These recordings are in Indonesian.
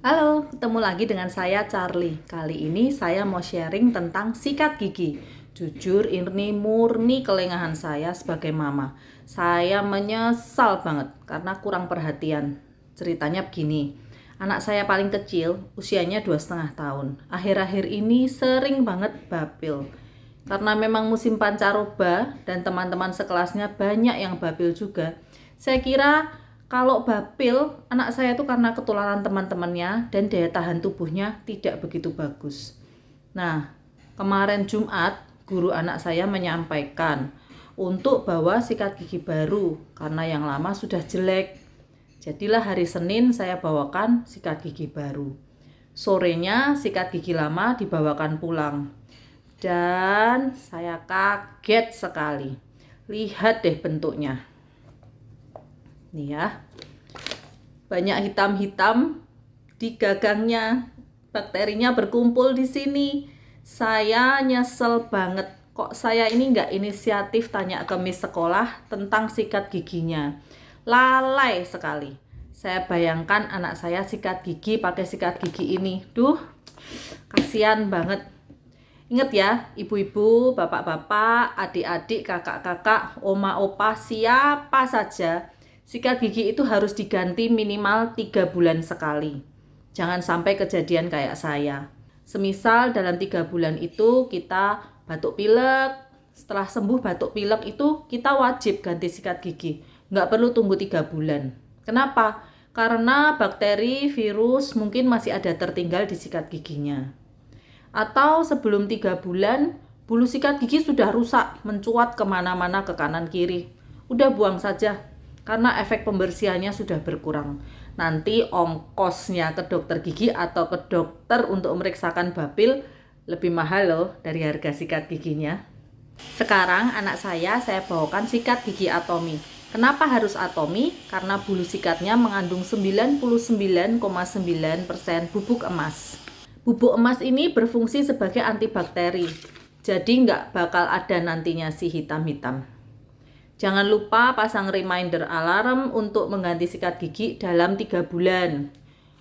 Halo, ketemu lagi dengan saya Charlie. Kali ini saya mau sharing tentang sikat gigi. Jujur ini murni kelengahan saya sebagai mama. Saya menyesal banget karena kurang perhatian. Ceritanya begini, anak saya paling kecil usianya 2,5 tahun. Akhir-akhir ini sering banget bapil. Karena memang musim pancaroba dan teman-teman sekelasnya banyak yang bapil juga. Saya kira kalau bapil, anak saya itu karena ketularan teman-temannya dan daya tahan tubuhnya tidak begitu bagus. Nah, kemarin Jumat, guru anak saya menyampaikan untuk bawa sikat gigi baru karena yang lama sudah jelek. Jadilah hari Senin saya bawakan sikat gigi baru. Sorenya sikat gigi lama dibawakan pulang. Dan saya kaget sekali. Lihat deh bentuknya. Nih ya, banyak hitam-hitam di gagangnya, bakterinya berkumpul di sini. Saya nyesel banget, kok saya ini nggak inisiatif tanya ke Miss sekolah tentang sikat giginya. Lalai sekali. Saya bayangkan anak saya sikat gigi pakai sikat gigi ini. Duh, kasihan banget. Ingat ya, ibu-ibu, bapak-bapak, adik-adik, kakak-kakak, oma, opa, siapa saja, sikat gigi itu harus diganti minimal 3 bulan sekali. Jangan sampai kejadian kayak saya. Semisal dalam 3 bulan itu kita batuk pilek, setelah sembuh batuk pilek itu kita wajib ganti sikat gigi. Nggak perlu tunggu 3 bulan. Kenapa? Karena bakteri, virus mungkin masih ada tertinggal di sikat giginya. Atau sebelum 3 bulan, bulu sikat gigi sudah rusak, mencuat kemana-mana ke kanan kiri. Udah buang saja, karena efek pembersihannya sudah berkurang. Nanti ongkosnya ke dokter gigi atau ke dokter untuk memeriksakan bapil lebih mahal loh dari harga sikat giginya. Sekarang anak saya bawakan sikat gigi Atomy. Kenapa harus Atomy? Karena bulu sikatnya mengandung 99,9% bubuk emas. Bubuk emas ini berfungsi sebagai antibakteri, jadi nggak bakal ada nantinya si hitam-hitam. Jangan lupa pasang reminder alarm untuk mengganti sikat gigi dalam 3 bulan.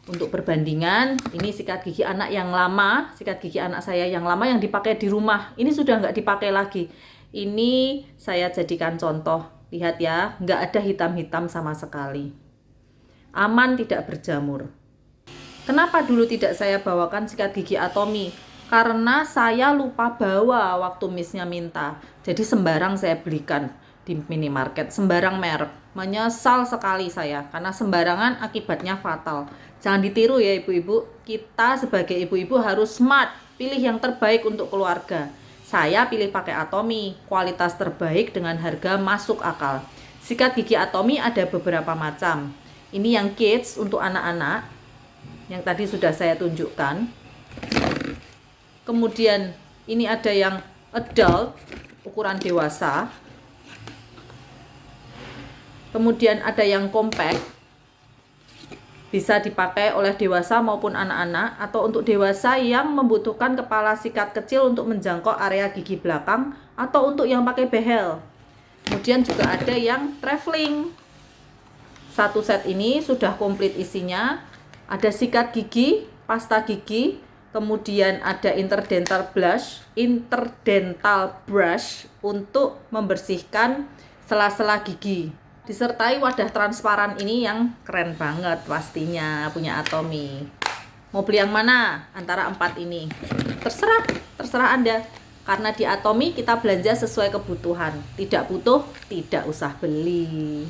Untuk perbandingan, ini sikat gigi anak yang lama, sikat gigi anak saya yang lama yang dipakai di rumah. Ini sudah nggak dipakai lagi. Ini saya jadikan contoh. Lihat ya, nggak ada hitam-hitam sama sekali. Aman, tidak berjamur. Kenapa dulu tidak saya bawakan sikat gigi Atomy? Karena saya lupa bawa waktu Missnya minta. Jadi sembarang saya belikan di minimarket, sembarang merek. Menyesal sekali saya, karena sembarangan akibatnya fatal. Jangan ditiru ya ibu-ibu. Kita sebagai ibu-ibu harus smart, pilih yang terbaik untuk keluarga. Saya pilih pakai Atomy, kualitas terbaik dengan harga masuk akal. Sikat gigi Atomy ada beberapa macam. Ini yang kids untuk anak-anak, yang tadi sudah saya tunjukkan. Kemudian ini ada yang adult, ukuran dewasa. Kemudian ada yang compact, bisa dipakai oleh dewasa maupun anak-anak, atau untuk dewasa yang membutuhkan kepala sikat kecil untuk menjangkau area gigi belakang, atau untuk yang pakai behel. Kemudian juga ada yang traveling. Satu set ini sudah komplit isinya. Ada sikat gigi, pasta gigi, kemudian ada interdental brush untuk membersihkan sela-sela gigi. Disertai wadah transparan ini yang keren banget pastinya, punya Atomy. Mau beli yang mana antara 4 ini? Terserah Anda. Karena di Atomy kita belanja sesuai kebutuhan. Tidak butuh, tidak usah beli.